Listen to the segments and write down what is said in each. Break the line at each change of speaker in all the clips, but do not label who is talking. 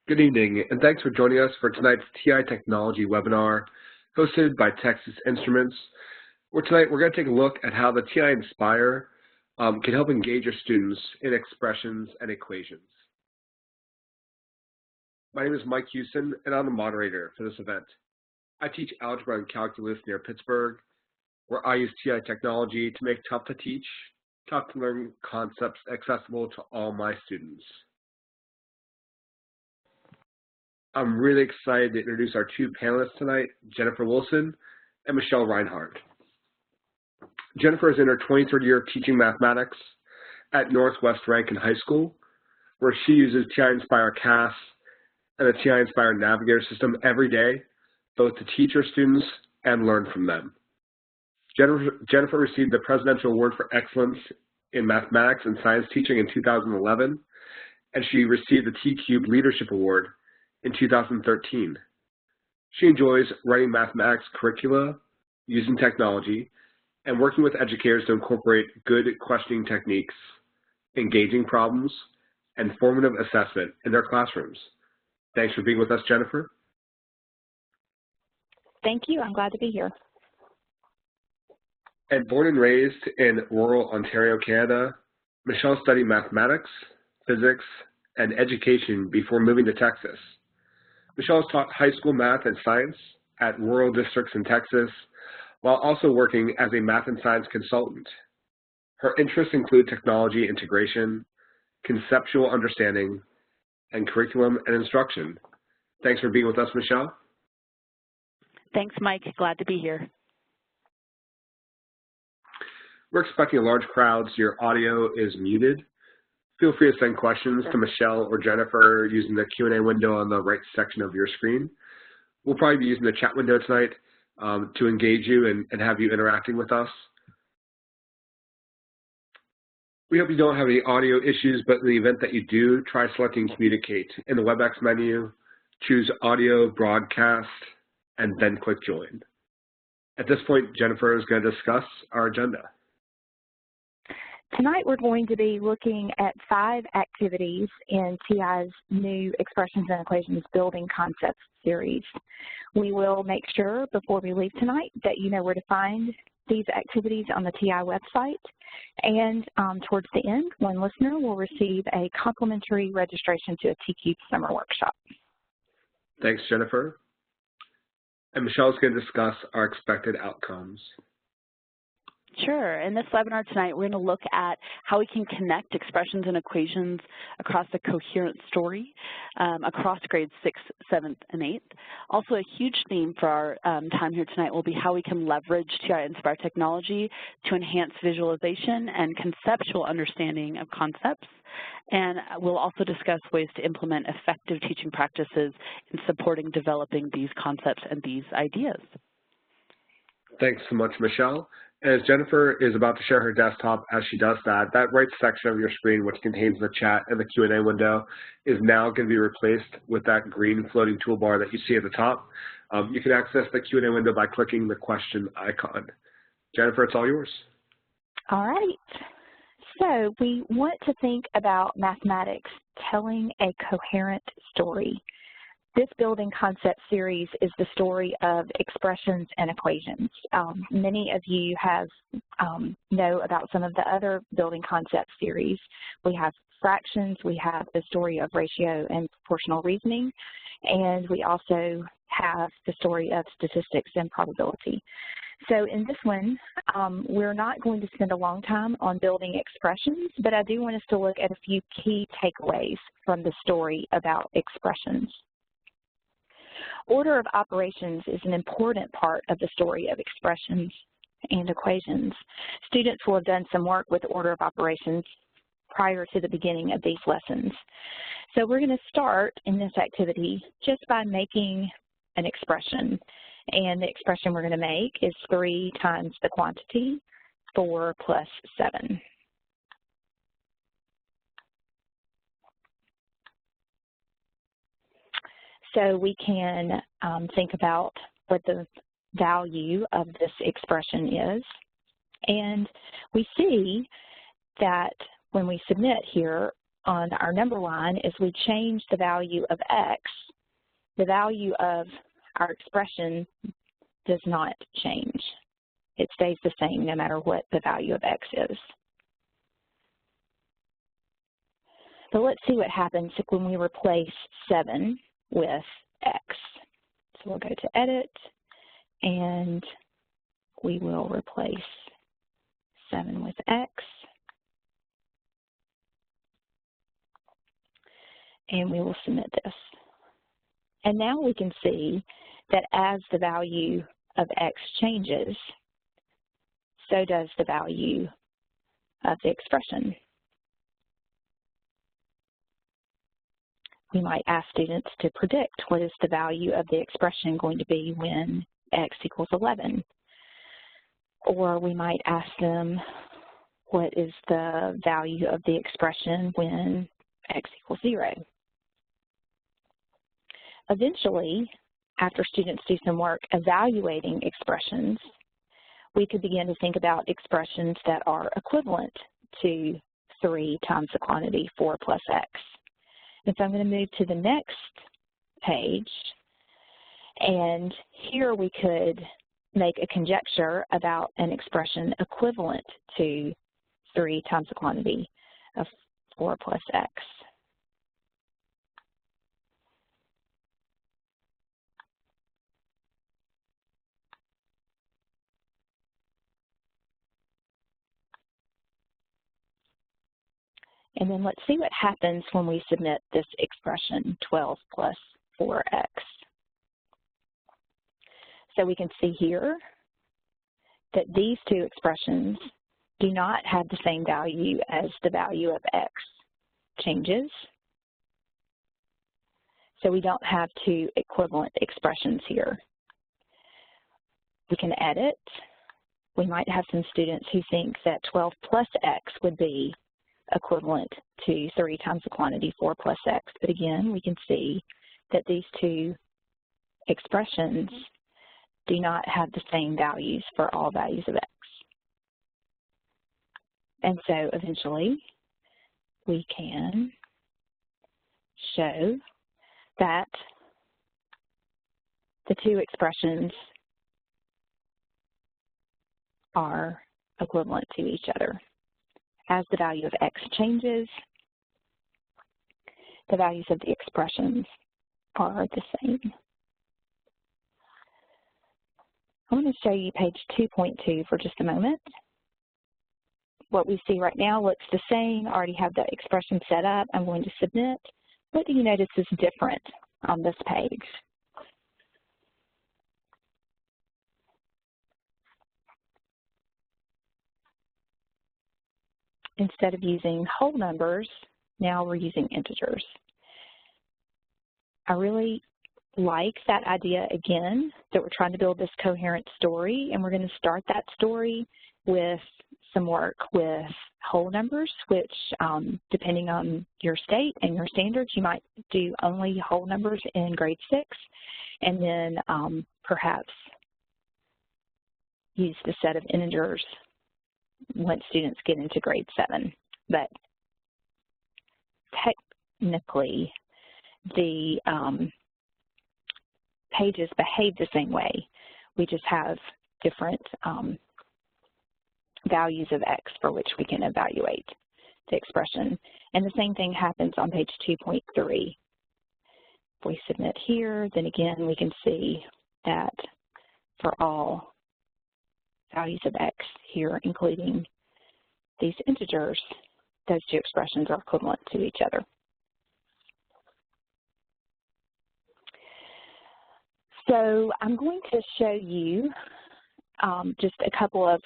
Good evening, and thanks for joining us for tonight's TI Technology webinar hosted by Texas Instruments, where tonight we're going to take a look at how the TI Nspire can help engage your students in expressions and equations. My name is Mike Houston, and I'm the moderator for this event. I teach algebra and calculus near Pittsburgh, where I use TI technology to make tough-to-teach, tough-to-learn concepts accessible to all my students. I'm really excited to introduce our two panelists tonight, Jennifer Wilson and Michelle Reinhardt. Jennifer is in her 23rd year of teaching mathematics at Northwest Rankin High School, where she uses TI Nspire CAS and the TI Nspire Navigator system every day, both to teach her students and learn from them. Jennifer received the Presidential Award for Excellence in Mathematics and Science Teaching in 2011, and she received the T-Cube Leadership Award in 2013. She enjoys writing mathematics curricula, using technology, and working with educators to incorporate good questioning techniques, engaging problems, and formative assessment in their classrooms. Thanks for being with us, Jennifer.
Thank you. I'm glad to be here.
And born and raised in rural Ontario, Canada, Michelle studied mathematics, physics, and education before moving to Texas. Michelle has taught high school math and science at rural districts in Texas, while also working as a math and science consultant. Her interests include technology integration, conceptual understanding, and curriculum and instruction. Thanks for being with us, Michelle.
Thanks, Mike. Glad to be here.
We're expecting a large crowd, so your audio is muted. Feel free to send questions to Michelle or Jennifer using the Q&A window on the right section of your screen. We'll probably be using the chat window tonight to engage you and have you interacting with us. We hope you don't have any audio issues, but in the event that you do, try selecting Communicate in the WebEx menu, choose Audio Broadcast, and then click Join. At this point, Jennifer is going to discuss our agenda.
Tonight we're going to be looking at 5 activities in TI's new Expressions and Equations Building Concepts series. We will make sure before we leave tonight that you know where to find these activities on the TI website, and towards the end, one listener will receive a complimentary registration to a T-Cube summer workshop.
Thanks, Jennifer. And Michelle's going to discuss our expected outcomes.
Sure. In this webinar tonight, we're going to look at how we can connect expressions and equations across a coherent story across grades 6th, 7th, and 8th. Also, a huge theme for our time here tonight will be how we can leverage TI Nspire technology to enhance visualization and conceptual understanding of concepts. And we'll also discuss ways to implement effective teaching practices in supporting developing these concepts and these ideas.
Thanks so much, Michelle. As Jennifer is about to share her desktop, as she does that, that right section of your screen, which contains the chat and the Q&A window, is now going to be replaced with that green floating toolbar that you see at the top. You can access the Q&A window by clicking the question icon. Jennifer, it's all yours.
All right. So we want to think about mathematics telling a coherent story. This building concept series is the story of expressions and equations. Many of you know about some of the other building concept series. We have fractions, we have the story of ratio and proportional reasoning, and we also have the story of statistics and probability. So in this one, we're not going to spend a long time on building expressions, but I do want us to look at a few key takeaways from the story about expressions. Order of operations is an important part of the story of expressions and equations. Students will have done some work with order of operations prior to the beginning of these lessons. So we're going to start in this activity just by making an expression. And the expression we're going to make is 3 times the quantity, 4 plus 7. So we can think about what the value of this expression is. And we see that when we submit here, on our number line is we change the value of x. The value of our expression does not change. It stays the same no matter what the value of x is. So let's see what happens when we replace 7 with x. So we'll go to Edit, and we will replace 7 with x. And we will submit this. And now we can see that as the value of x changes, so does the value of the expression. We might ask students to predict what is the value of the expression going to be when x equals 11. Or we might ask them what is the value of the expression when x equals 0. Eventually, after students do some work evaluating expressions, we could begin to think about expressions that are equivalent to 3 times the quantity 4 plus x. And so I'm going to move to the next page, and here we could make a conjecture about an expression equivalent to 3 times the quantity of 4 plus x. And then let's see what happens when we submit this expression, 12 plus 4x. So we can see here that these two expressions do not have the same value as the value of x changes. So we don't have two equivalent expressions here. We can edit. We might have some students who think that 12 plus x would be equivalent to 3 times the quantity 4 plus x. But again, we can see that these two expressions do not have the same values for all values of x. And so eventually, we can show that the two expressions are equivalent to each other. As the value of x changes, the values of the expressions are the same. I'm going to show you page 2.2 for just a moment. What we see right now looks the same. I already have the expression set up. I'm going to submit. What do you notice is different on this page? Instead of using whole numbers, now we're using integers. I really like that idea again, that we're trying to build this coherent story, and we're going to start that story with some work with whole numbers, which depending on your state and your standards, you might do only whole numbers in grade 6, and then perhaps use the set of integers once students get into grade 7. But technically, the pages behave the same way. We just have different values of x for which we can evaluate the expression. And the same thing happens on page 2.3. If we submit here, then again we can see that for all values of x here, including these integers, those two expressions are equivalent to each other. So I'm going to show you just a couple of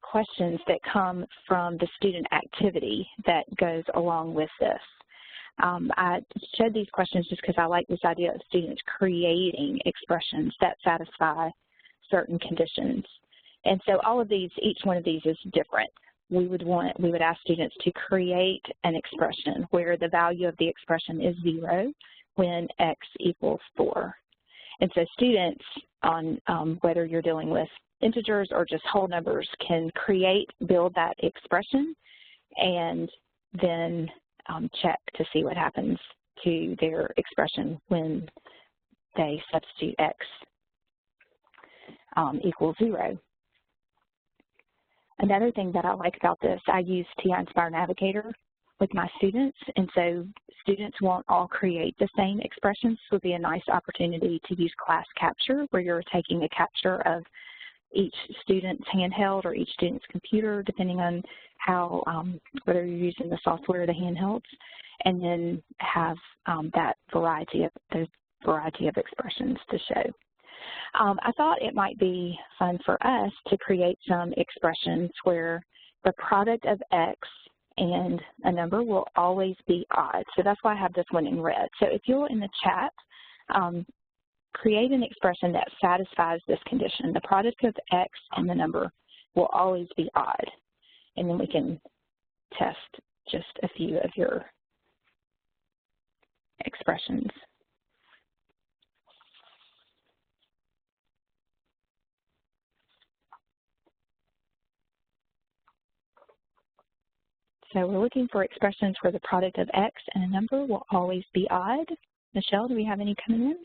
questions that come from the student activity that goes along with this. I showed these questions just because I like this idea of students creating expressions that satisfy certain conditions. And so all of these, each one of these is different. We would ask students to create an expression where the value of the expression is 0 when x equals 4. And so students, on whether you're dealing with integers or just whole numbers, can build that expression, and then check to see what happens to their expression when they substitute x equals 0. Another thing that I like about this, I use TI Nspire Navigator with my students, and so students won't all create the same expressions. This would be a nice opportunity to use class capture, where you're taking a capture of each student's handheld or each student's computer, depending on how, whether you're using the software or the handhelds, and then have that variety of expressions to show. I thought it might be fun for us to create some expressions where the product of x and a number will always be odd. So that's why I have this one in red. So if you'll in the chat, create an expression that satisfies this condition. The product of x and the number will always be odd. And then we can test just a few of your expressions. So we're looking for expressions where the product of x and a number will always be odd. Michelle, do we have any coming in?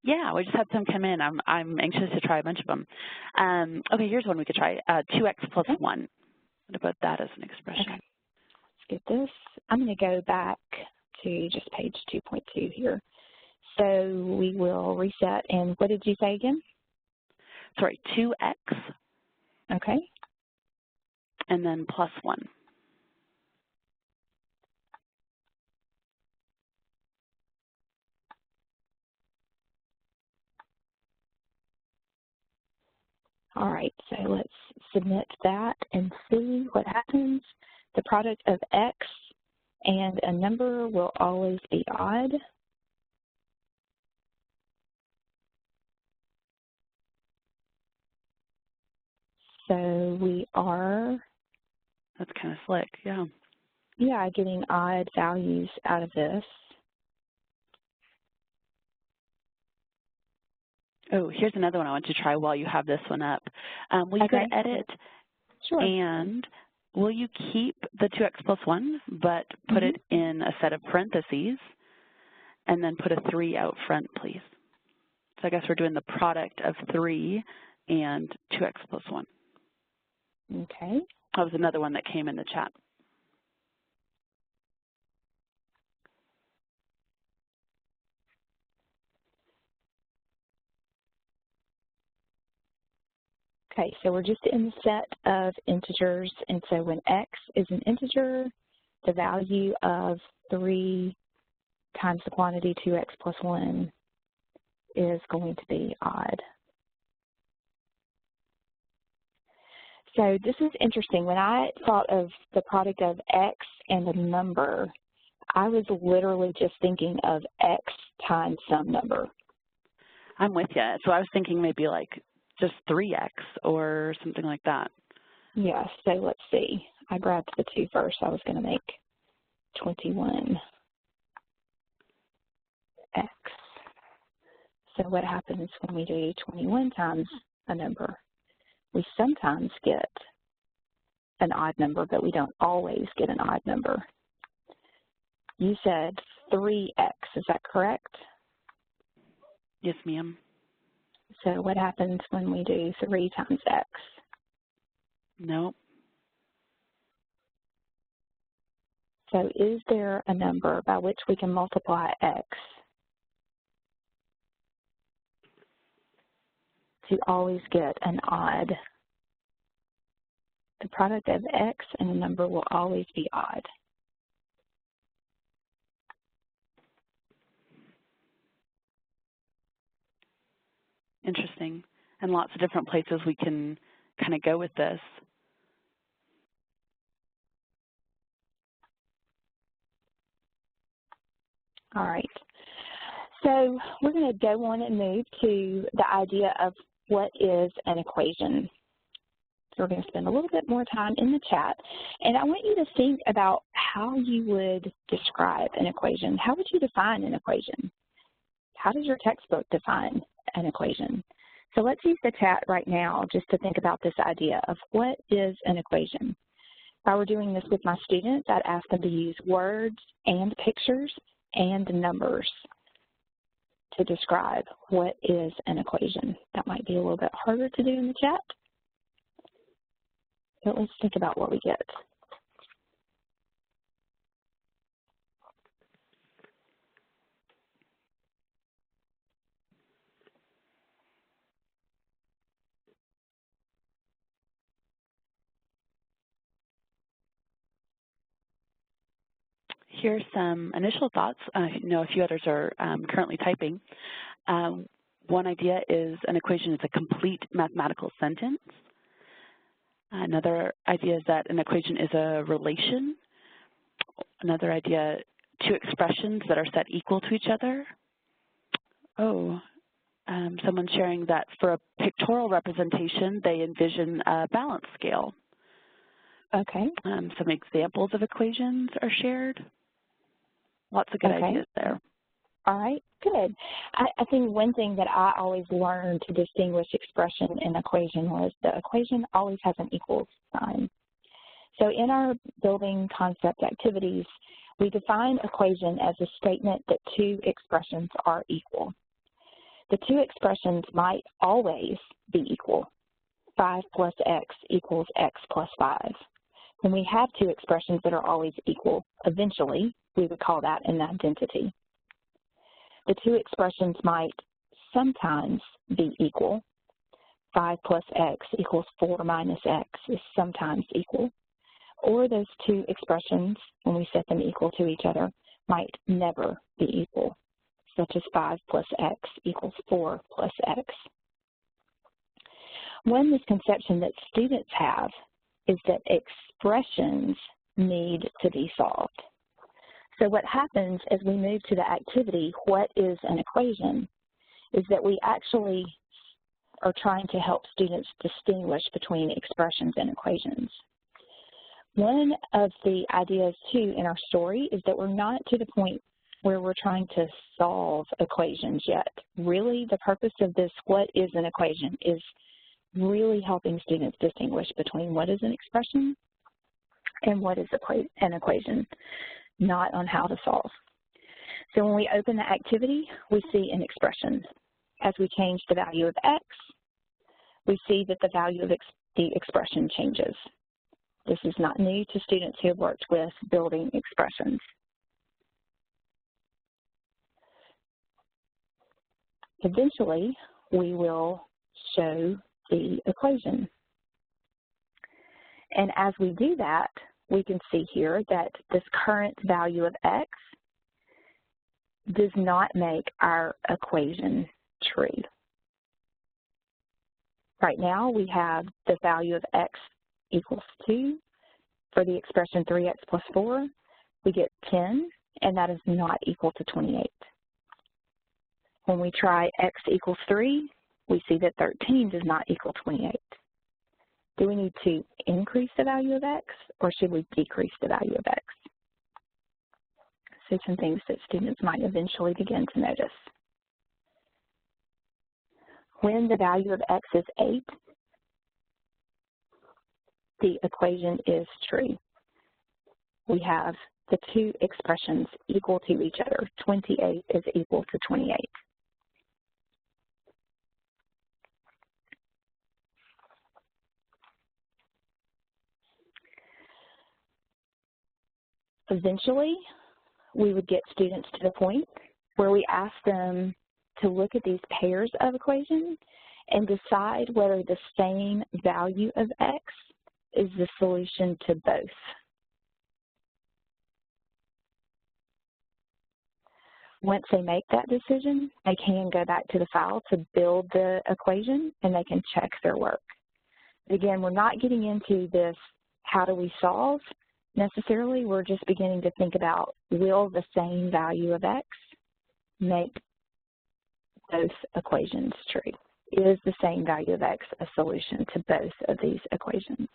Yeah, we just had some come in. I'm anxious to try a bunch of them. Okay, here's one we could try. 2x plus 1. What about that as an expression?
Okay. Let's get this. I'm going to go back to just page 2.2 here. So we will reset. And what did you say again?
Sorry, 2x.
Okay.
And then plus 1.
All right, so let's submit that and see what happens. The product of x and a number will always be odd. So we are...
That's kind of slick, yeah.
Yeah, getting odd values out of this.
Oh, here's another one I want to try while you have this one up. Will you go to Edit?
Sure.
And will you keep the 2x plus 1, but put it in a set of parentheses, and then put a 3 out front, please? So I guess we're doing the product of 3 and 2x plus 1.
Okay.
That was another one that came in the chat.
Okay, so we're just in the set of integers, and so when x is an integer, the value of 3 times the quantity 2x plus 1 is going to be odd. So this is interesting. When I thought of the product of x and a number, I was literally just thinking of x times some number.
I'm with you. So I was thinking maybe like just 3x or something like that.
Yeah, so let's see. I grabbed the 2 first. I was going to make 21x. So what happens when we do 21 times a number? We sometimes get an odd number, but we don't always get an odd number. You said 3x, is that correct?
Yes, ma'am.
So what happens when we do 3 times x?
Nope.
So is there a number by which we can multiply x to always get an odd? The product of x and a number will always be odd.
Interesting. And lots of different places we can kind of go with this.
All right. So we're going to go on and move to the idea of what is an equation. So we're going to spend a little bit more time in the chat. And I want you to think about how you would describe an equation. How would you define an equation? How does your textbook define an equation? So let's use the chat right now just to think about this idea of what is an equation. If I were doing this with my students, I'd ask them to use words and pictures and numbers to describe what is an equation. That might be a little bit harder to do in the chat, but let's think about what we get.
Here's some initial thoughts. I know a few others are currently typing. One idea is an equation is a complete mathematical sentence. Another idea is that an equation is a relation. Another idea, two expressions that are set equal to each other. Someone's sharing that for a pictorial representation, they envision a balance scale.
Okay.
Some examples of equations are shared. Lots of good ideas there.
All right, good. I think one thing that I always learned to distinguish expression and equation was the equation always has an equals sign. So in our building concept activities, we define equation as a statement that two expressions are equal. The two expressions might always be equal. 5 plus x equals x plus 5. When we have two expressions that are always equal, eventually we would call that an identity. The two expressions might sometimes be equal. 5 plus x equals 4 minus x is sometimes equal. Or those two expressions, when we set them equal to each other, might never be equal, such as 5 plus x equals 4 plus x. One misconception that students have is that expressions need to be solved. So what happens as we move to the activity, what is an equation, is that we actually are trying to help students distinguish between expressions and equations. One of the ideas, too, in our story is that we're not to the point where we're trying to solve equations yet. Really, the purpose of this, what is an equation, is really helping students distinguish between what is an expression and what is an equation, not on how to solve. So when we open the activity, we see an expression. As we change the value of x, we see that the value of the expression changes. This is not new to students who have worked with building expressions. Eventually, we will show the equation. And as we do that, we can see here that this current value of x does not make our equation true. Right now, we have the value of x equals 2. For the expression 3x plus 4, we get 10, and that is not equal to 28. When we try x equals 3, we see that 13 does not equal 28. Do we need to increase the value of x, or should we decrease the value of x? So some things that students might eventually begin to notice. When the value of x is 8, the equation is true. We have the two expressions equal to each other. 28 is equal to 28. Eventually, we would get students to the point where we ask them to look at these pairs of equations and decide whether the same value of x is the solution to both. Once they make that decision, they can go back to the file to build the equation, and they can check their work. Again, we're not getting into this, how do we solve? Necessarily, we're just beginning to think about, will the same value of x make both equations true? Is the same value of x a solution to both of these equations?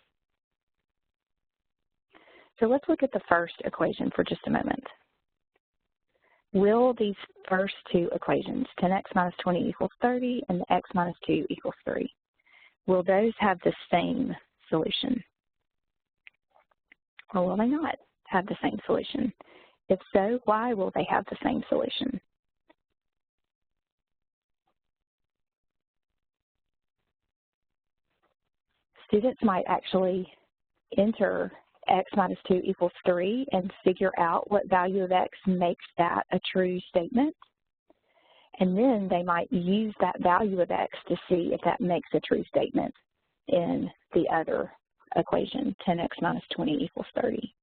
So let's look at the first equation for just a moment. Will these first two equations, 10x minus 20 equals 30 and the x minus 2 equals 3, will those have the same solution? or will they not have the same solution? If so, why will they have the same solution? Students might actually enter x minus 2 equals 3 and figure out what value of x makes that a true statement. And then they might use that value of x to see if that makes a true statement in the other equation, 10x minus 20 equals 30.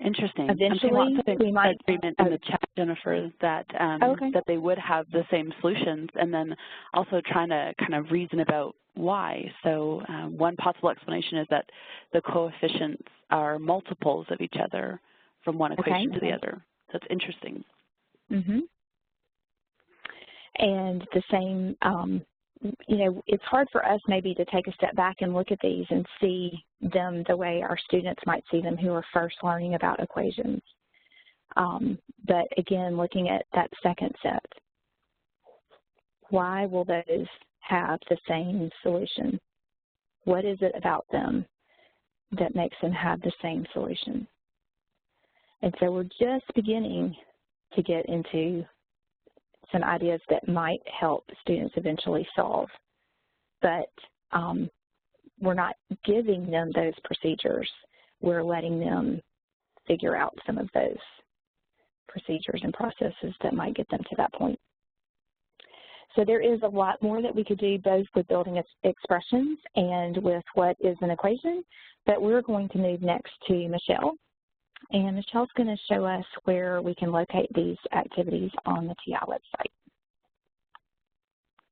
Interesting.
Eventually, we might
agreement in the chat, Jennifer, that that they would have the same solutions, and then also trying to kind of reason about why. So one possible explanation is that the coefficients are multiples of each other from one equation to the other. That's interesting.
Mm-hmm. And the same, you know, it's hard for us maybe to take a step back and look at these and see them the way our students might see them who are first learning about equations. But again, looking at that second set, why will those have the same solution? What is it about them that makes them have the same solution? And so we're just beginning to get into some ideas that might help students eventually solve, but we're not giving them those procedures. We're letting them figure out some of those procedures and processes that might get them to that point. So there is a lot more that we could do both with building expressions and with what is an equation, but we're going to move next to Michelle. And Michelle's going to show us where we can locate these activities on the TI website.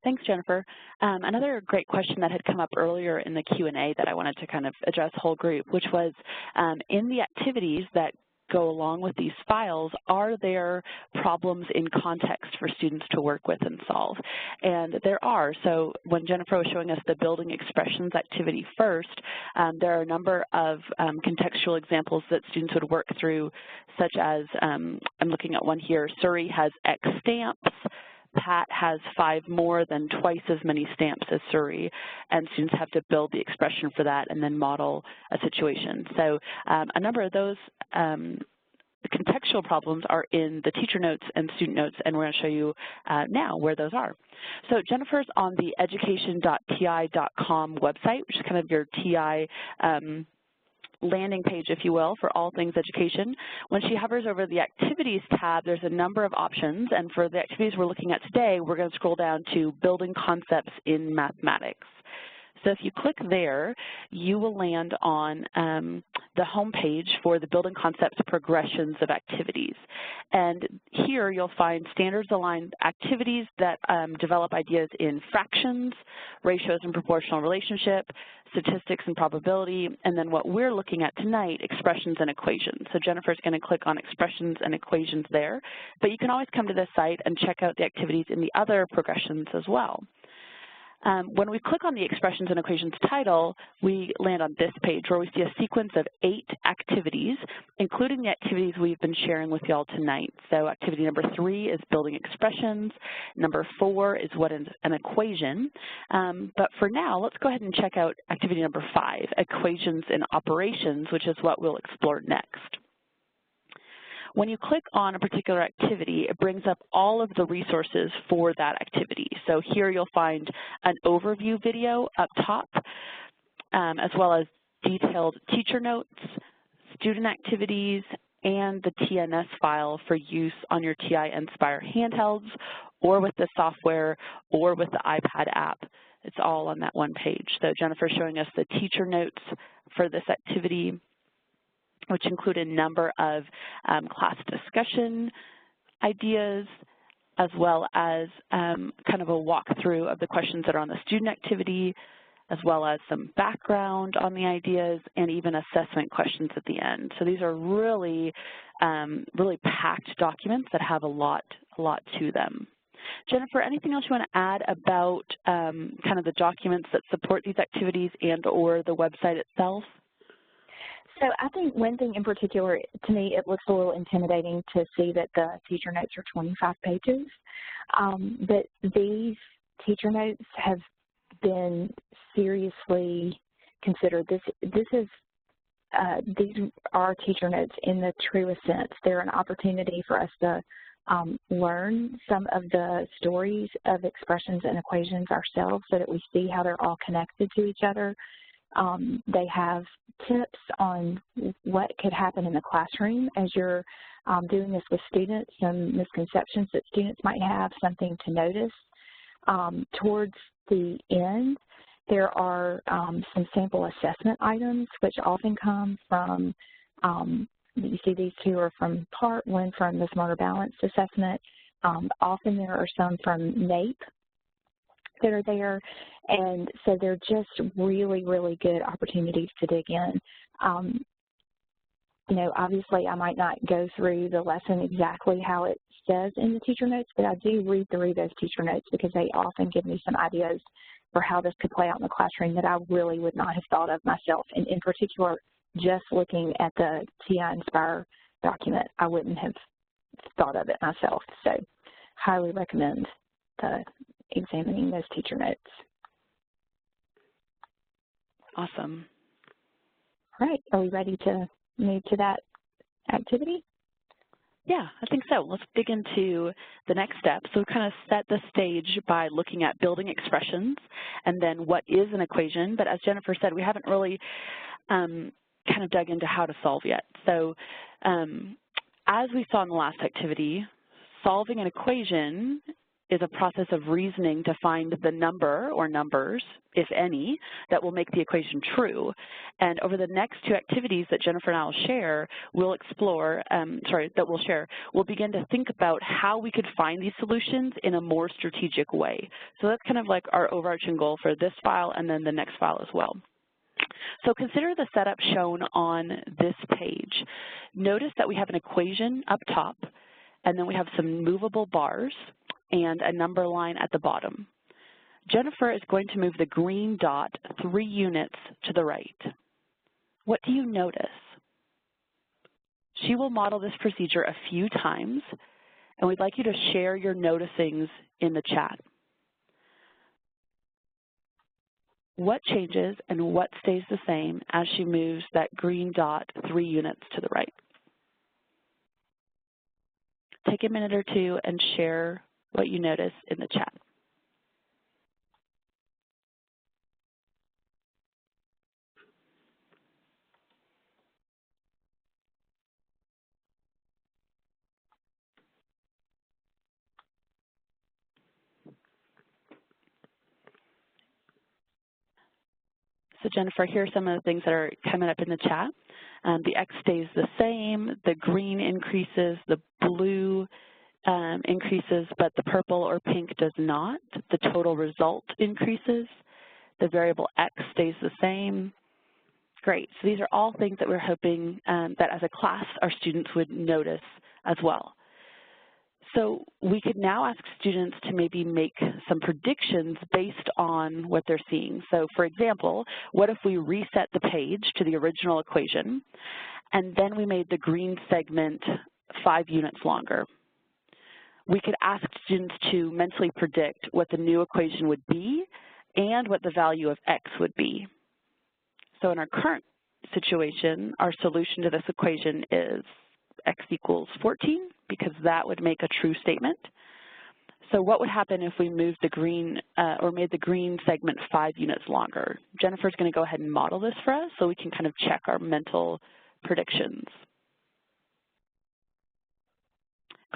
Thanks, Jennifer. Another great question that had come up earlier in the Q&A that I wanted to kind of address whole group, which was in the activities that go along with these files, are there problems in context for students to work with and solve? And there are. So when Jennifer was showing us the building expressions activity first, there are a number of contextual examples that students would work through, such as, I'm looking at one here, Surrey has X stamps, Pat has 5 more than twice as many stamps as Surrey, and students have to build the expression for that and then model a situation. So a number of those contextual problems are in the teacher notes and student notes, and we're going to show you now where those are. So Jennifer's on the education.ti.com website, which is kind of your TI landing page, if you will, for all things education. When she hovers over the Activities tab, there's a number of options, and for the activities we're looking at today, we're going to scroll down to Building Concepts in Mathematics. So if you click there, you will land on the home page for the Building Concepts Progressions of Activities. And here you'll find standards-aligned activities that develop ideas in fractions, ratios and proportional relationship, statistics and probability, and then what we're looking at tonight, expressions and equations. So Jennifer's going to click on expressions and equations there, but you can always come to this site and check out the activities in the other progressions as well. When we click on the expressions and equations title, we land on this page where we see a sequence of 8 activities, including the activities we've been sharing with y'all tonight. So activity number 3 is building expressions. Number 4 is what is an equation. But for now, let's go ahead and check out activity number 5, equations and operations, which is what we'll explore next. When you click on a particular activity, it brings up all of the resources for that activity. So here you'll find an overview video up top, as well as detailed teacher notes, student activities, and the TNS file for use on your TI Nspire handhelds, or with the software, or with the iPad app. It's all on that one page. So Jennifer's showing us the teacher notes for this activity, which include a number of class discussion ideas, as well as kind of a walkthrough of the questions that are on the student activity, as well as some background on the ideas, and even assessment questions at the end. So these are really, really packed documents that have a lot to them. Jennifer, anything else you want to add about kind of the documents that support these activities and or the website itself?
So I think one thing in particular, to me, it looks a little intimidating to see that the teacher notes are 25 pages. But these teacher notes have been seriously consider this is these are teacher notes in the truest sense. They're an opportunity for us to learn some of the stories of expressions and equations ourselves so that we see how they're all connected to each other. They have tips on what could happen in the classroom as you're doing this with students, some misconceptions that students might have, something to notice. Towards the end, there are some sample assessment items, which often come from, you see these two are from PART, one from the Smarter Balanced Assessment. Often there are some from NAEP that are there, and so they're just really, really good opportunities to dig in. You know, obviously I might not go through the lesson exactly how it says in the teacher notes, but I do read through those teacher notes because they often give me some ideas for how this could play out in the classroom that I really would not have thought of myself. And in particular, just looking at the TI Nspire document, I wouldn't have thought of it myself. So highly recommend examining those teacher notes.
Awesome.
All right, are we ready to move to that activity?
Yeah, I think so. Let's dig into the next step. So we kind of set the stage by looking at building expressions and then what is an equation. But as Jennifer said, we haven't really kind of dug into how to solve yet. So as we saw in the last activity, solving an equation is a process of reasoning to find the number or numbers, if any, that will make the equation true. And over the next two activities that Jennifer and I will share, we'll explore, we'll begin to think about how we could find these solutions in a more strategic way. So that's kind of like our overarching goal for this file and then the next file as well. So consider the setup shown on this page. Notice that we have an equation up top, and then we have some movable bars and a number line at the bottom. Jennifer is going to move the green dot 3 units to the right. What do you notice? She will model this procedure a few times, and we'd like you to share your noticings in the chat. What changes and what stays the same as she moves that green dot 3 units to the right? Take a minute or two and share what you notice in the chat. So Jennifer, here are some of the things that are coming up in the chat. The X stays the same, the green increases, the blue increases, but the purple or pink does not. The total result increases. The variable X stays the same. Great. So these are all things that we're hoping that as a class our students would notice as well. So we could now ask students to maybe make some predictions based on what they're seeing. So for example, what if we reset the page to the original equation and then we made the green segment 5 units longer? We could ask students to mentally predict what the new equation would be and what the value of X would be. So in our current situation, our solution to this equation is X equals 14, because that would make a true statement. So what would happen if we moved the green, or made the green segment 5 units longer? Jennifer's going to go ahead and model this for us so we can kind of check our mental predictions.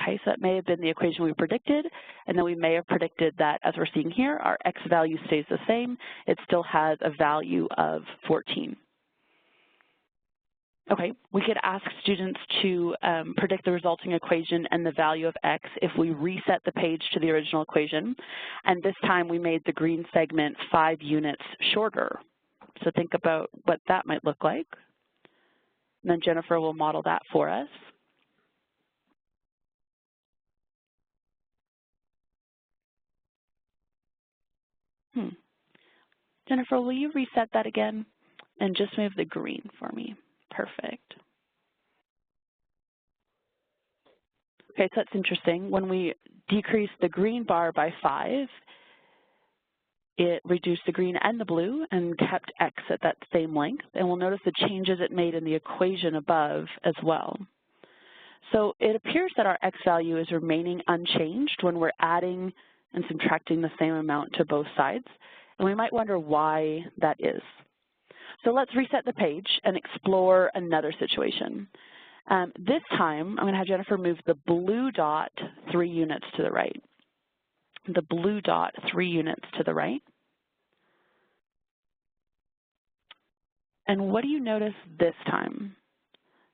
Okay, so that may have been the equation we predicted, and then we may have predicted that, as we're seeing here, our X value stays the same. It still has a value of 14. Okay, we could ask students to predict the resulting equation and the value of X if we reset the page to the original equation, and this time we made the green segment 5 units shorter. So think about what that might look like. And then Jennifer will model that for us. Jennifer, will you reset that again and just move the green for me? Perfect. Okay, so that's interesting. When we decrease the green bar by 5, it reduced the green and the blue and kept x at that same length. And we'll notice the changes it made in the equation above as well. So it appears that our x value is remaining unchanged when we're adding and subtracting the same amount to both sides. And we might wonder why that is. So let's reset the page and explore another situation. This time, I'm going to have Jennifer move the blue dot 3 units to the right. The blue dot 3 units to the right. And what do you notice this time?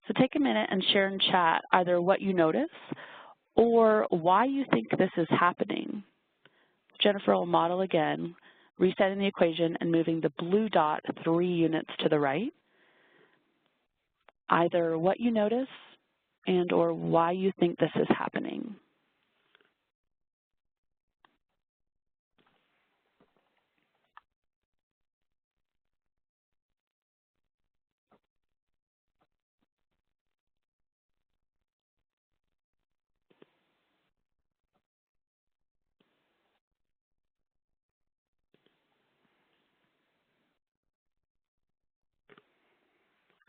So take a minute and share in chat either what you notice or why you think this is happening. Jennifer will model again, resetting the equation and moving the blue dot 3 units to the right. Either what you notice and or why you think this is happening.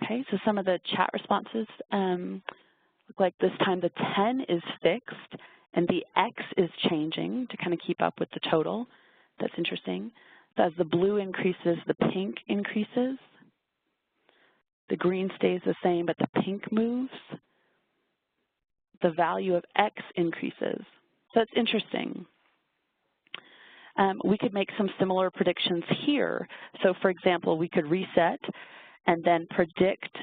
Okay, so some of the chat responses look like this time the 10 is fixed and the x is changing to kind of keep up with the total. That's interesting. So as the blue increases, the pink increases. The green stays the same, but the pink moves. The value of x increases. So it's interesting. We could make some similar predictions here. So for example, we could reset and then predict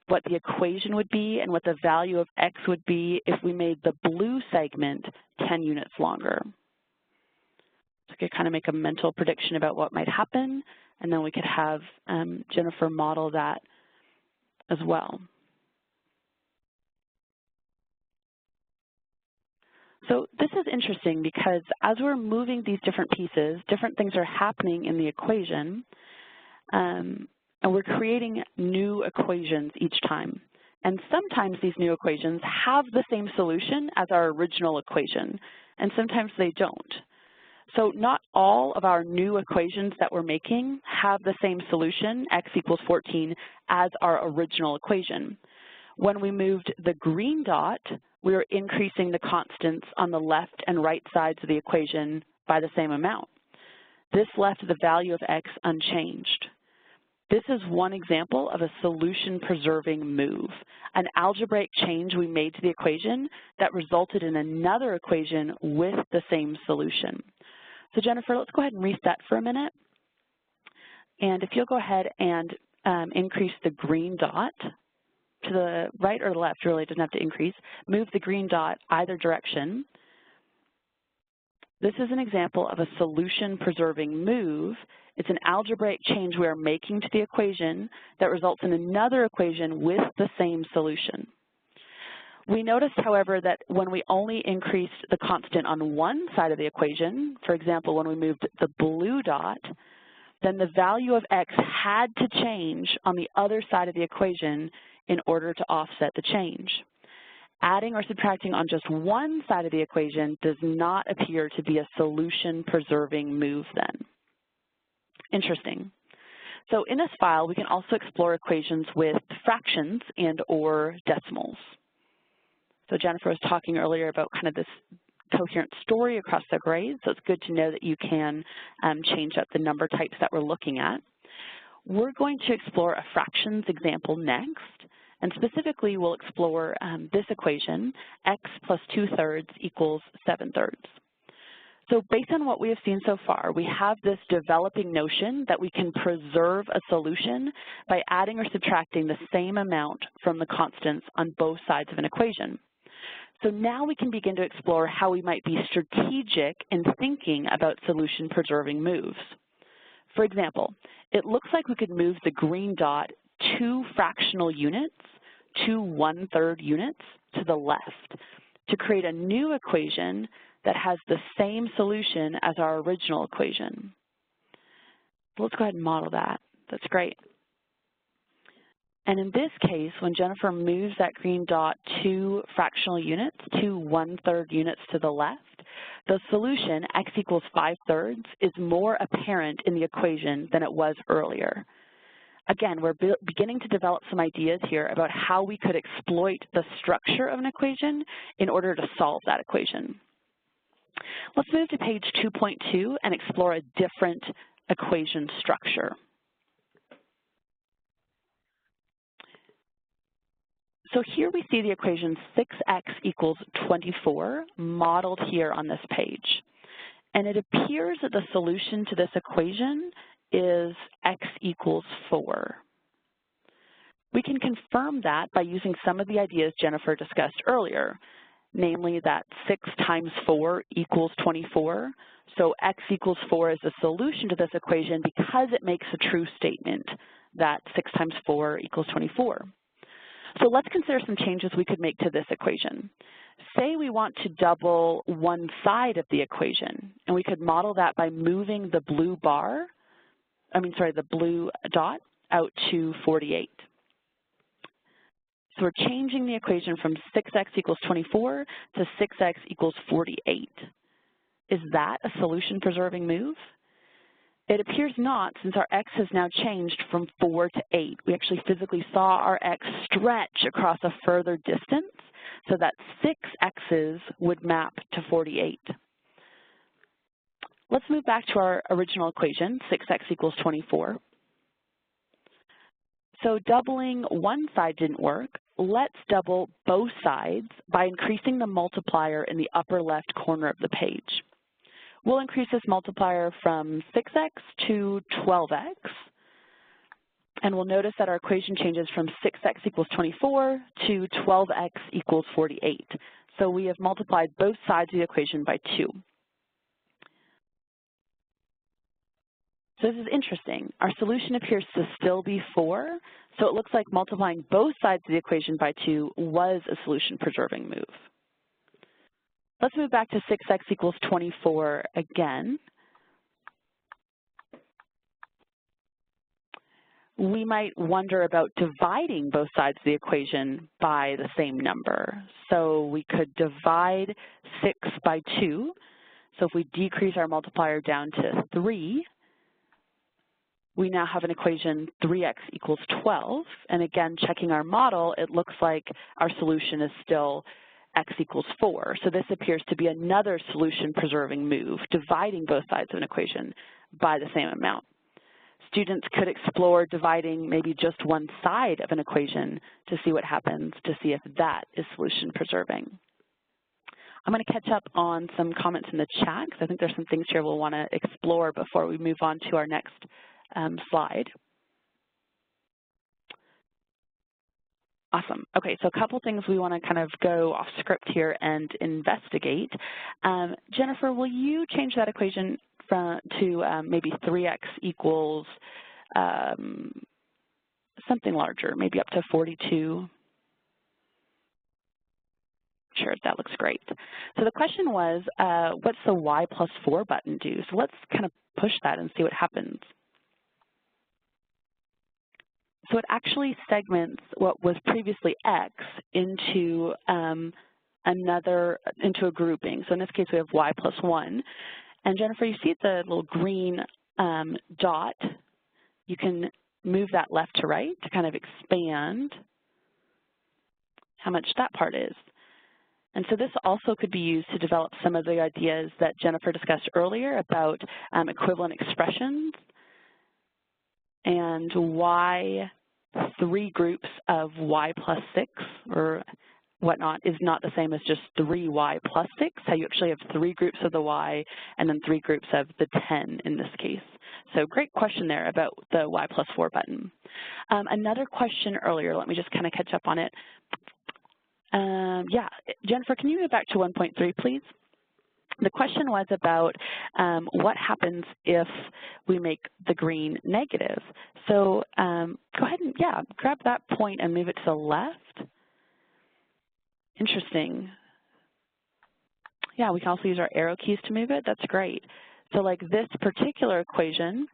what the equation would be and what the value of x would be if we made the blue segment 10 units longer. So we could kind of make a mental prediction about what might happen, and then we could have Jennifer model that as well. So this is interesting because as we're moving these different pieces, different things are happening in the equation. And we're creating new equations each time. And sometimes these new equations have the same solution as our original equation, and sometimes they don't. So not all of our new equations that we're making have the same solution, x equals 14, as our original equation. When we moved the green dot, we were increasing the constants on the left and right sides of the equation by the same amount. This left the value of x unchanged. This is one example of a solution-preserving move, an algebraic change we made to the equation that resulted in another equation with the same solution. So Jennifer, let's go ahead and reset for a minute. And if you'll go ahead and increase the green dot to the right or the left, really, it doesn't have to increase, move the green dot either direction. This is an example of a solution-preserving move. It's an algebraic change we are making to the equation that results in another equation with the same solution. We noticed, however, that when we only increased the constant on one side of the equation, for example, when we moved the blue dot, then the value of x had to change on the other side of the equation in order to offset the change. Adding or subtracting on just one side of the equation does not appear to be a solution-preserving move then. Interesting. So in this file, we can also explore equations with fractions and or decimals. So Jennifer was talking earlier about kind of this coherent story across the grades, so it's good to know that you can change up the number types that we're looking at. We're going to explore a fractions example next, and specifically we'll explore this equation, x plus 2/3 equals 7/3. So based on what we have seen so far, we have this developing notion that we can preserve a solution by adding or subtracting the same amount from the constants on both sides of an equation. So now we can begin to explore how we might be strategic in thinking about solution-preserving moves. For example, it looks like we could move the green dot 2 fractional units, 2 1/3 units to the left to create a new equation that has the same solution as our original equation. Let's go ahead and model that. That's great. And in this case, when Jennifer moves that green dot 2 fractional units, 2 1/3 units to the left, the solution, x equals 5/3, is more apparent in the equation than it was earlier. Again, we're beginning to develop some ideas here about how we could exploit the structure of an equation in order to solve that equation. Let's move to page 2.2 and explore a different equation structure. So here we see the equation 6x equals 24 modeled here on this page. And it appears that the solution to this equation is x equals 4. We can confirm that by using some of the ideas Jennifer discussed earlier, namely that 6 times 4 equals 24. So x equals 4 is the solution to this equation because it makes a true statement that 6 times 4 equals 24. So let's consider some changes we could make to this equation. Say we want to double one side of the equation, and we could model that by moving the blue dot out to 48. So we're changing the equation from 6x equals 24 to 6x equals 48. Is that a solution-preserving move? It appears not, since our x has now changed from 4 to 8. We actually physically saw our x stretch across a further distance, so that 6 x's would map to 48. Let's move back to our original equation, 6x equals 24. So doubling one side didn't work. Let's double both sides by increasing the multiplier in the upper left corner of the page. We'll increase this multiplier from 6x to 12x. And we'll notice that our equation changes from 6x equals 24 to 12x equals 48. So we have multiplied both sides of the equation by 2. So this is interesting. Our solution appears to still be 4, so it looks like multiplying both sides of the equation by 2 was a solution-preserving move. Let's move back to 6x equals 24 again. We might wonder about dividing both sides of the equation by the same number. So we could divide 6 by 2. So if we decrease our multiplier down to 3, we now have an equation 3x equals 12. And again, checking our model, it looks like our solution is still x equals 4. So this appears to be another solution-preserving move, dividing both sides of an equation by the same amount. Students could explore dividing maybe just one side of an equation to see what happens, to see if that is solution-preserving. I'm going to catch up on some comments in the chat, because I think there's some things here we'll want to explore before we move on to our next slide. Awesome. Okay, so a couple things we want to kind of go off script here and investigate. Jennifer, will you change that equation to maybe 3x equals something larger, maybe up to 42? Sure, that looks great. So the question was, what's the y plus 4 button do? So let's kind of push that and see what happens. So it actually segments what was previously x into into a grouping. So in this case, we have y plus 1. And Jennifer, you see the little green dot. You can move that left to right to kind of expand how much that part is. And so this also could be used to develop some of the ideas that Jennifer discussed earlier about equivalent expressions, and why 3 groups of y plus 6 or whatnot is not the same as just 3y plus 6, how you actually have 3 groups of the y and then 3 groups of the 10 in this case. So great question there about the y plus 4 button. Another question earlier, let me just kind of catch up on it. Yeah, Jennifer, can you move back to 1.3, please? The question was about what happens if we make the green negative. So go ahead and, yeah, grab that point and move it to the left. Interesting. Yeah, we can also use our arrow keys to move it. That's great. So like this particular equation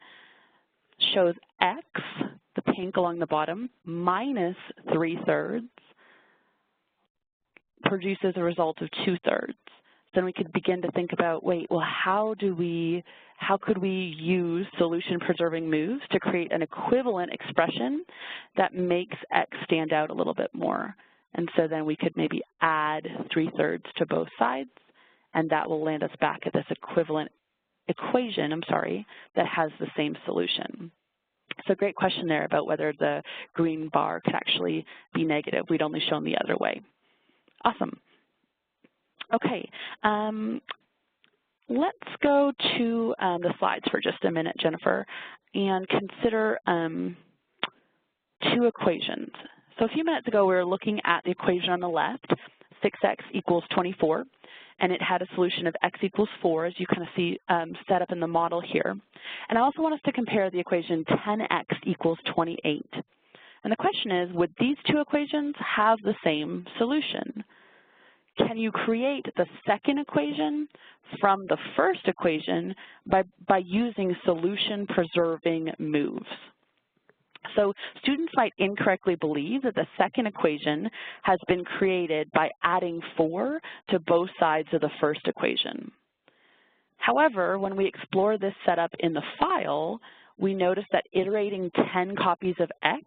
shows x, the pink along the bottom, minus 3/3 produces a result of 2/3. then we could begin to think about, wait, well, how could we use solution-preserving moves to create an equivalent expression that makes X stand out a little bit more? And so then we could maybe add 3/3 to both sides, and that will land us back at this equivalent equation, that has the same solution. So great question there about whether the green bar could actually be negative. We'd only shown the other way. Awesome. Okay, let's go to the slides for just a minute, Jennifer, and consider 2 equations. So a few minutes ago, we were looking at the equation on the left, 6x equals 24, and it had a solution of x equals 4, as you kind of see set up in the model here. And I also want us to compare the equation 10x equals 28. And the question is, would these 2 equations have the same solution? Can you create the second equation from the first equation by using solution-preserving moves? So students might incorrectly believe that the second equation has been created by adding 4 to both sides of the first equation. However, when we explore this setup in the file, we notice that iterating 10 copies of x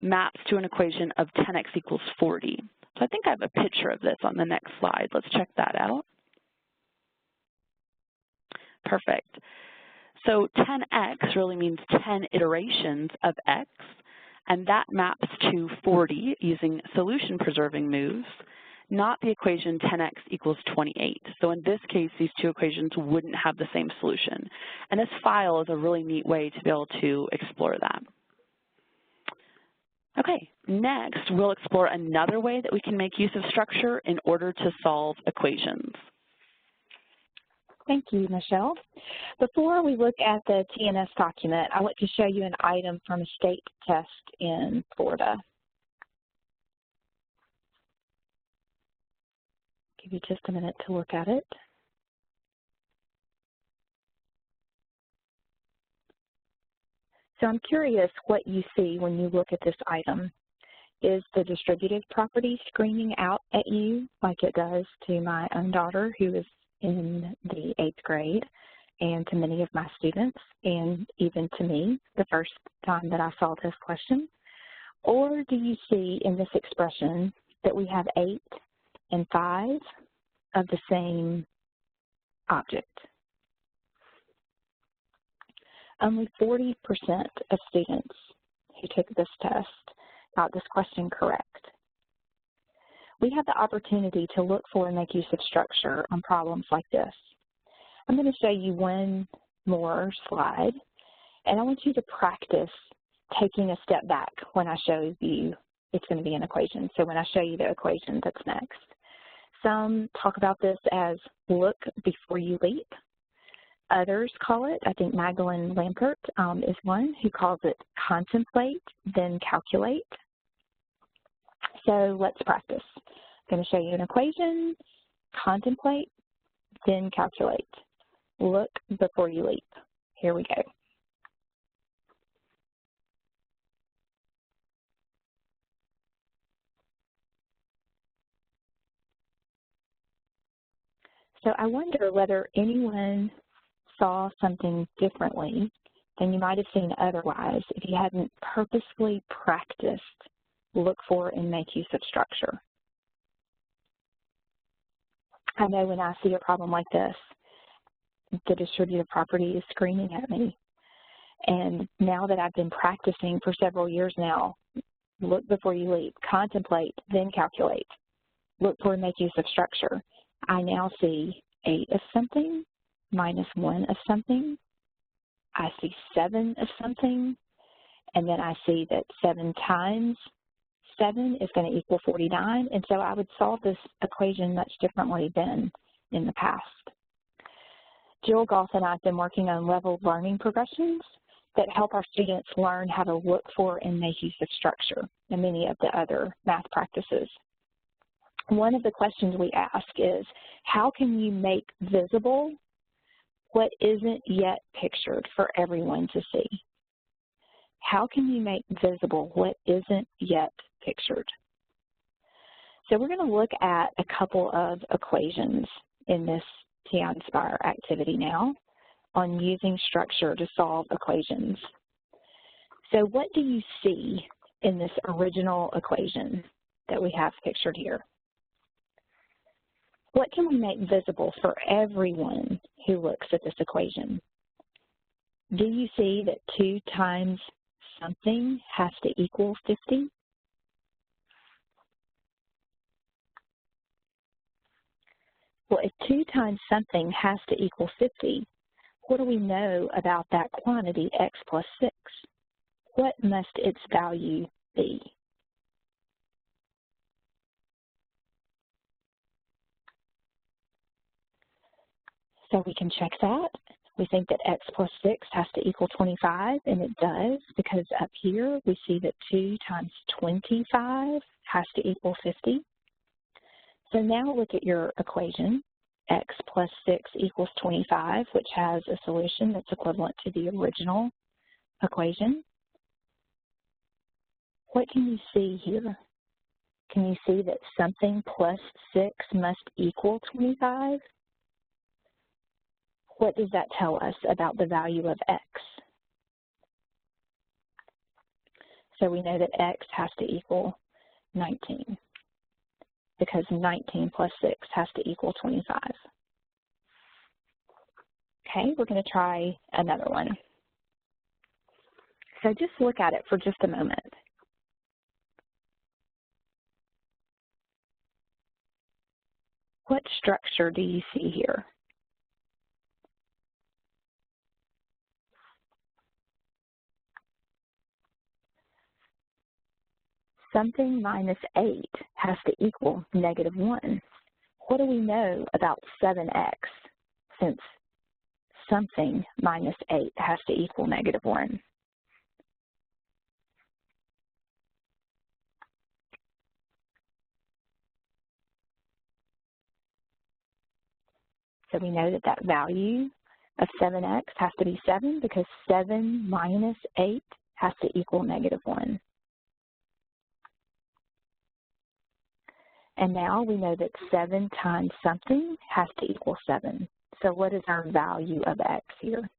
maps to an equation of 10x equals 40. So I think I have a picture of this on the next slide. Let's check that out. Perfect. So 10x really means 10 iterations of x, and that maps to 40 using solution-preserving moves, not the equation 10x equals 28. So in this case, these 2 equations wouldn't have the same solution. And this file is a really neat way to be able to explore that. Okay, next we'll explore another way that we can make use of structure in order to solve equations.
Thank you, Michelle. Before we look at the TNS document, I want to show you an item from a state test in Florida. Give you just a minute to look at it. So I'm curious what you see when you look at this item. Is the distributive property screaming out at you like it does to my own daughter, who is in the 8th grade, and to many of my students, and even to me the first time that I saw this question? Or do you see in this expression that we have 8 and 5 of the same object? Only 40% of students who took this test got this question correct. We have the opportunity to look for and make use of structure on problems like this. I'm going to show you one more slide, and I want you to practice taking a step back when I show you it's going to be an equation. So when I show you the equation that's next. Some talk about this as look before you leap. Others call it, I think Magdalene Lampert is one who calls it contemplate, then calculate. So let's practice. I'm going to show you an equation, contemplate, then calculate. Look before you leap. Here we go. So I wonder whether anyone saw something differently than you might have seen otherwise if you hadn't purposely practiced look for and make use of structure. I know when I see a problem like this, the distributive property is screaming at me. And now that I've been practicing for several years now, look before you leap, contemplate, then calculate, look for and make use of structure, I now see 8 of something minus 1 of something. I see 7 of something, and then I see that 7 times 7 is going to equal 49, and so I would solve this equation much differently than in the past. Jill Goff and I have been working on leveled learning progressions that help our students learn how to look for and make use of structure and many of the other math practices. One of the questions we ask is, how can you make visible what isn't yet pictured for everyone to see? How can you make visible what isn't yet pictured? So we're going to look at a couple of equations in this TI Nspire activity now on using structure to solve equations. So what do you see in this original equation that we have pictured here? What can we make visible for everyone who looks at this equation? Do you see that 2 times something has to equal 50? Well, if 2 times something has to equal 50, what do we know about that quantity, x plus 6? What must its value be? So we can check that. We think that x plus 6 has to equal 25, and it does, because up here we see that 2 times 25 has to equal 50. So now look at your equation, x plus 6 equals 25, which has a solution that's equivalent to the original equation. What can you see here? Can you see that something plus 6 must equal 25? What does that tell us about the value of x? So we know that x has to equal 19, because 19 plus 6 has to equal 25. Okay, we're going to try another one. So just look at it for just a moment. What structure do you see here? Something minus 8 has to equal -1. What do we know about 7x, since something minus 8 has to equal -1? So we know that that value of 7x has to be 7, because 7 minus 8 has to equal -1. And now we know that 7 times something has to equal 7. So what is our value of x here?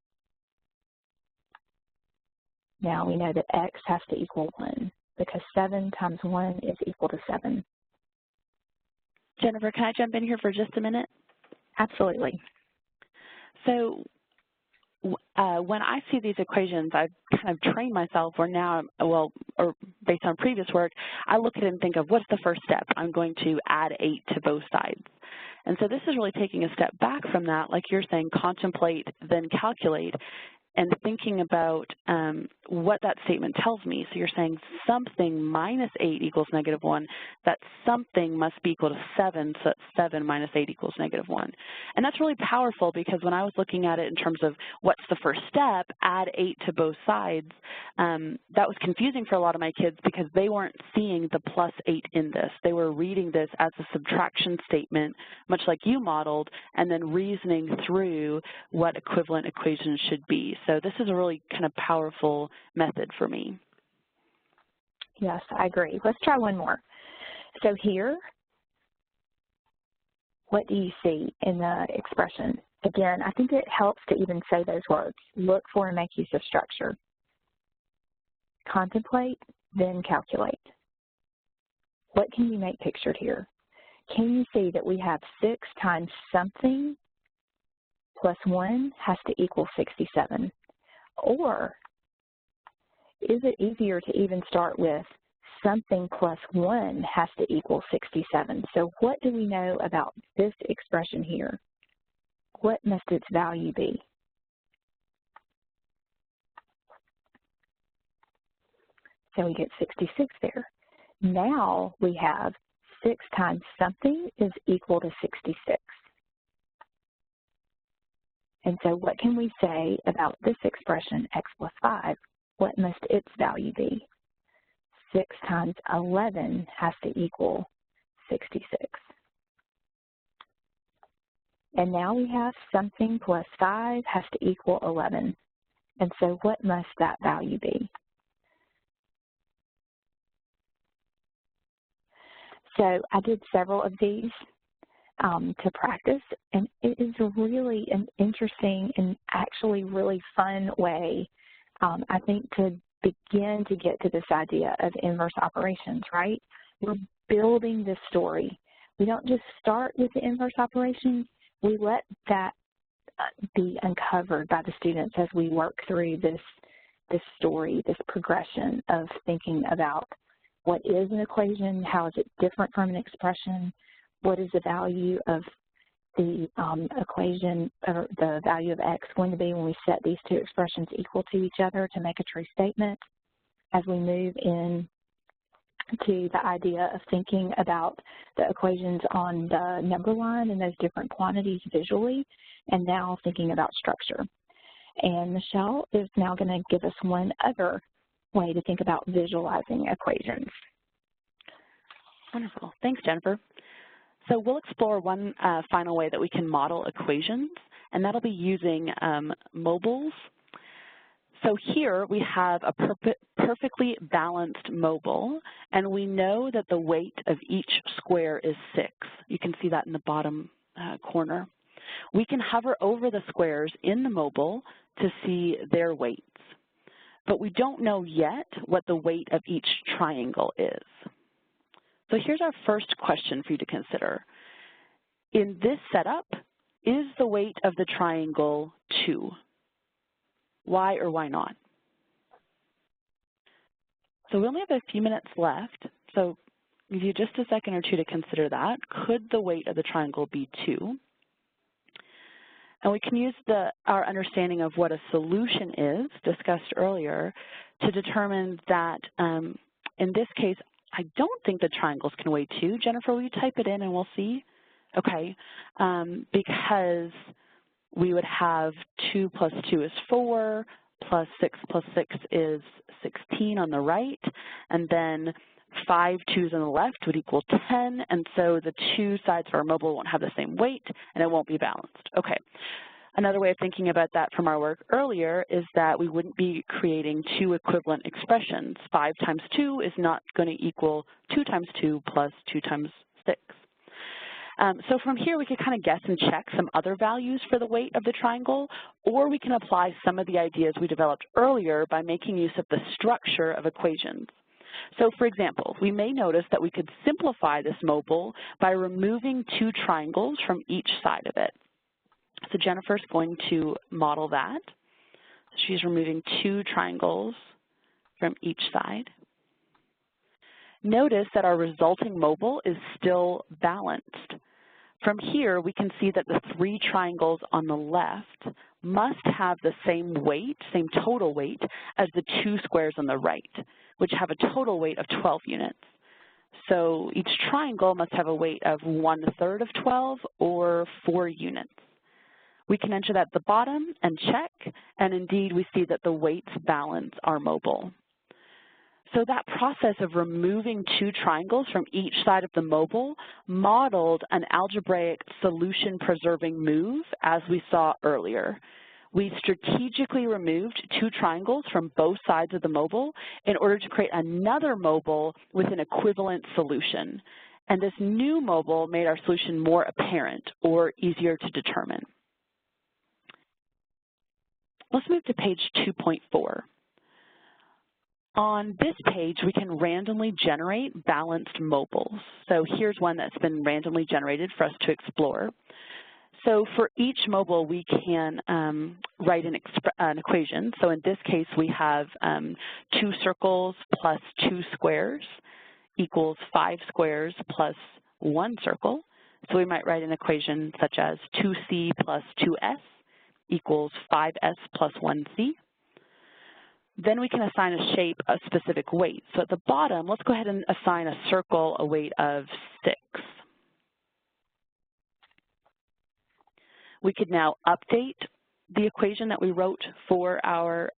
Now we know that x has to equal 1, because 7 times 1 is equal to 7.
Jennifer, can I jump in here for just a minute?
Absolutely.
So when I see these equations, I've kind of trained myself where now, well, or based on previous work, I look at it and think of what's the first step? I'm going to add 8 to both sides. And so this is really taking a step back from that, like you're saying, contemplate, then calculate, and thinking about what that statement tells me. So you're saying something minus 8 equals -1, that something must be equal to 7, so that 7 minus 8 equals -1. And that's really powerful, because when I was looking at it in terms of what's the first step, add 8 to both sides, that was confusing for a lot of my kids, because they weren't seeing the plus 8 in this. They were reading this as a subtraction statement, much like you modeled, and then reasoning through what equivalent equations should be. So this is a really kind of powerful method for me.
Yes, I agree. Let's try one more. So here, what do you see in the expression? Again, I think it helps to even say those words. Look for and make use of structure. Contemplate, then calculate. What can you make pictured here? Can you see that we have 6 times something plus 1 has to equal 67? Or is it easier to even start with something plus 1 has to equal 67? So what do we know about this expression here? What must its value be? So we get 66 there. Now we have 6 times something is equal to 66. And so what can we say about this expression, x plus 5? What must its value be? 6 times 11 has to equal 66. And now we have something plus 5 has to equal 11. And so what must that value be? So I did several of these. to practice, and it is really an interesting and actually really fun way, I think, to begin to get to this idea of inverse operations, right? We're building this story. We don't just start with the inverse operations. We let that be uncovered by the students as we work through this story, this progression of thinking about what is an equation, how is it different from an expression, what is the value of the equation, or the value of x going to be when we set these two expressions equal to each other to make a true statement, as we move in to the idea of thinking about the equations on the number line and those different quantities visually, and now thinking about structure. And Michelle is now going to give us one other way to think about visualizing equations.
Wonderful. Thanks, Jennifer. So we'll explore one final way that we can model equations, and that'll be using mobiles. So here we have a perfectly balanced mobile, and we know that the weight of each square is 6. You can see that in the bottom corner. We can hover over the squares in the mobile to see their weights, but we don't know yet what the weight of each triangle is. So here's our first question for you to consider. In this setup, is the weight of the triangle 2? Why or why not? So we only have a few minutes left, so give you just a second or two to consider that. Could the weight of the triangle be 2? And we can use our understanding of what a solution is, discussed earlier, to determine that in this case, I don't think the triangles can weigh 2. Jennifer, will you type it in and we'll see? Okay, because we would have 2 plus 2 is 4, plus 6 plus 6 is 16 on the right, and then 5 2's on the left would equal 10, and so the two sides of our mobile won't have the same weight, and it won't be balanced. Okay. Another way of thinking about that from our work earlier is that we wouldn't be creating 2 equivalent expressions. 5 times 2 is not going to equal 2 times 2 plus 2 times 6. So from here, we could kind of guess and check some other values for the weight of the triangle, or we can apply some of the ideas we developed earlier by making use of the structure of equations. So for example, we may notice that we could simplify this mobile by removing 2 triangles from each side of it. So Jennifer's going to model that. She's removing 2 triangles from each side. Notice that our resulting mobile is still balanced. From here, we can see that the 3 triangles on the left must have the same weight, same total weight, as the 2 squares on the right, which have a total weight of 12 units. So each triangle must have a weight of 1/3 of 12 or 4 units. We can enter that at the bottom and check, and indeed we see that the weights balance our mobile. So that process of removing 2 triangles from each side of the mobile modeled an algebraic solution-preserving move, as we saw earlier. We strategically removed 2 triangles from both sides of the mobile in order to create another mobile with an equivalent solution. And this new mobile made our solution more apparent or easier to determine. Let's move to page 2.4. On this page, we can randomly generate balanced mobiles. So here's one that's been randomly generated for us to explore. So for each mobile, we can write an equation. So in this case, we have 2 circles plus 2 squares equals 5 squares plus 1 circle. So we might write an equation such as 2c plus 2s equals 5s plus 1c. Then we can assign a shape a specific weight. So at the bottom, let's go ahead and assign a circle a weight of 6. We could now update the equation that we wrote for our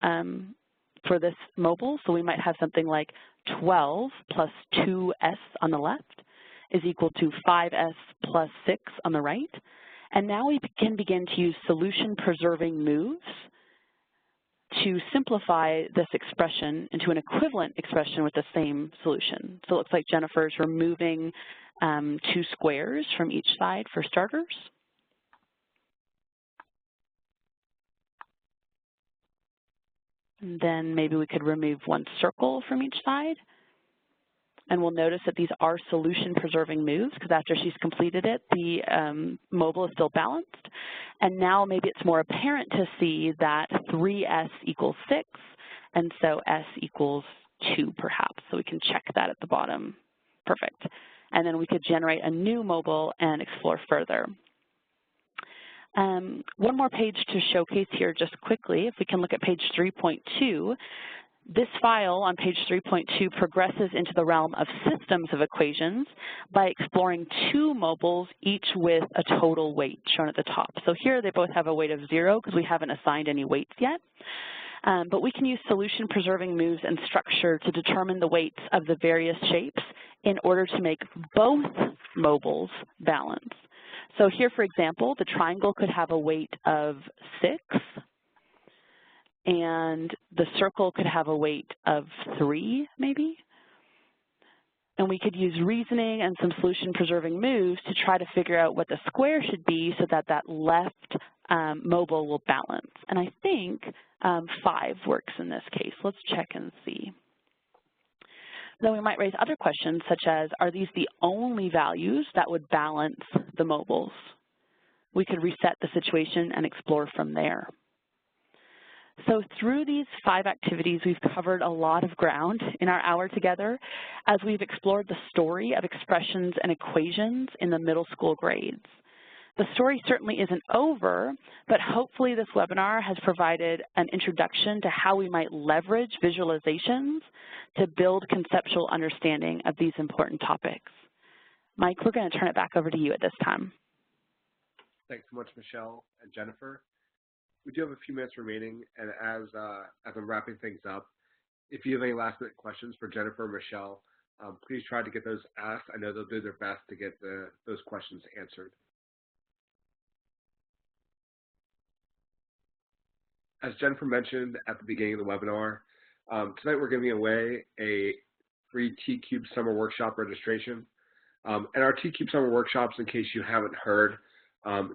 for this mobile. So we might have something like 12 plus 2s on the left is equal to 5s plus 6 on the right. And now we can begin to use solution-preserving moves to simplify this expression into an equivalent expression with the same solution. So it looks like Jennifer's removing 2 squares from each side for starters. And then maybe we could remove 1 circle from each side. And we'll notice that these are solution-preserving moves because after she's completed it, the mobile is still balanced. And now maybe it's more apparent to see that 3s equals 6, and so s equals 2 perhaps. So we can check that at the bottom. Perfect. And then we could generate a new mobile and explore further. One more page to showcase here just quickly. If we can look at page 3.2, this file on page 3.2 progresses into the realm of systems of equations by exploring 2 mobiles, each with a total weight shown at the top. So here they both have a weight of 0 because we haven't assigned any weights yet. But we can use solution-preserving moves and structure to determine the weights of the various shapes in order to make both mobiles balance. So here, for example, the triangle could have a weight of 6, and the circle could have a weight of 3, maybe. And we could use reasoning and some solution-preserving moves to try to figure out what the square should be so that that left mobile will balance. And I think 5 works in this case. Let's check and see. Then we might raise other questions such as, are these the only values that would balance the mobiles? We could reset the situation and explore from there. So through these 5 activities, we've covered a lot of ground in our hour together as we've explored the story of expressions and equations in the middle school grades. The story certainly isn't over, but hopefully this webinar has provided an introduction to how we might leverage visualizations to build conceptual understanding of these important topics. Mike, we're going to turn it back over to you at this time.
Thanks so much, Michelle and Jennifer. We do have a few minutes remaining, and as I'm wrapping things up, if you have any last-minute questions for Jennifer or Michelle, please try to get those asked. I know they'll do their best to get those questions answered. As Jennifer mentioned at the beginning of the webinar, tonight we're giving away a free T-Cube Summer Workshop registration. And our T-Cube Summer Workshops, in case you haven't heard,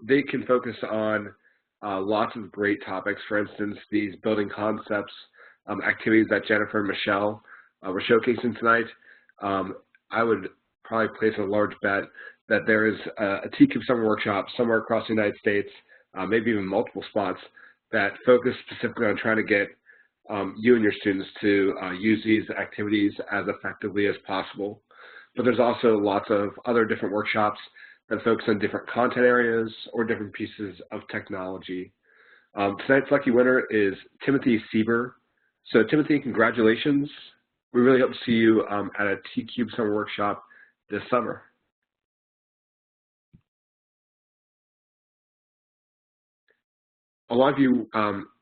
they can focus on lots of great topics. For instance, these building concepts activities that Jennifer and Michelle were showcasing tonight. I would probably place a large bet that there is a T-Cube Summer Workshop somewhere across the United States, maybe even multiple spots, that focus specifically on trying to get you and your students to use these activities as effectively as possible. But there's also lots of other different workshops that focus on different content areas or different pieces of technology. Tonight's lucky winner is Timothy Sieber. So Timothy, congratulations. We really hope to see you at a T-Cube Summer Workshop this summer. A lot of you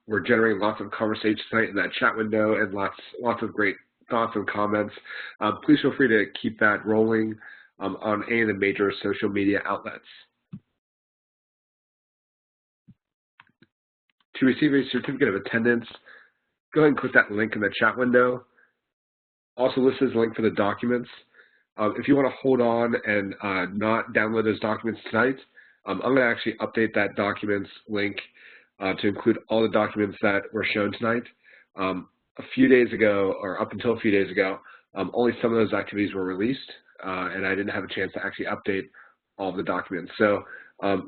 were generating lots of conversations tonight in that chat window and lots of great thoughts and comments. Please feel free to keep that rolling on any of the major social media outlets. To receive a certificate of attendance, go ahead and click that link in the chat window. Also listed as a link for the documents. If you want to hold on and not download those documents tonight, I'm going to actually update that documents link to include all the documents that were shown tonight. A few days ago, or up until a few days ago, only some of those activities were released, and I didn't have a chance to actually update all of the documents. So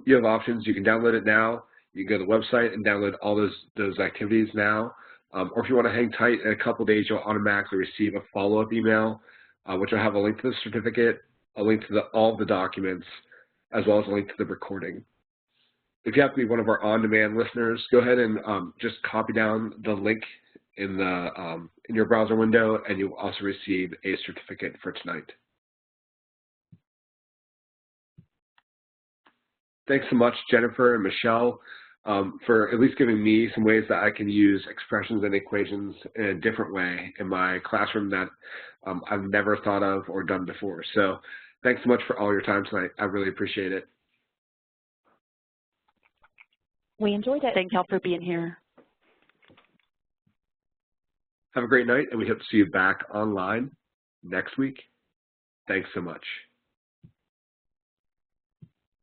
you have options. You can download it now. You can go to the website and download all those activities now. Or if you want to hang tight, in a couple of days, you'll automatically receive a follow-up email, which will have a link to the certificate, a link to all of the documents, as well as a link to the recording. If you have to be one of our on-demand listeners, go ahead and just copy down the link in your browser window, and you'll also receive a certificate for tonight. Thanks so much, Jennifer and Michelle, for at least giving me some ways that I can use expressions and equations in a different way in my classroom that I've never thought of or done before. So thanks so much for all your time tonight. I really appreciate it.
We enjoyed it.
Thank y'all for being here.
Have a great night, and we hope to see you back online next week. Thanks so much.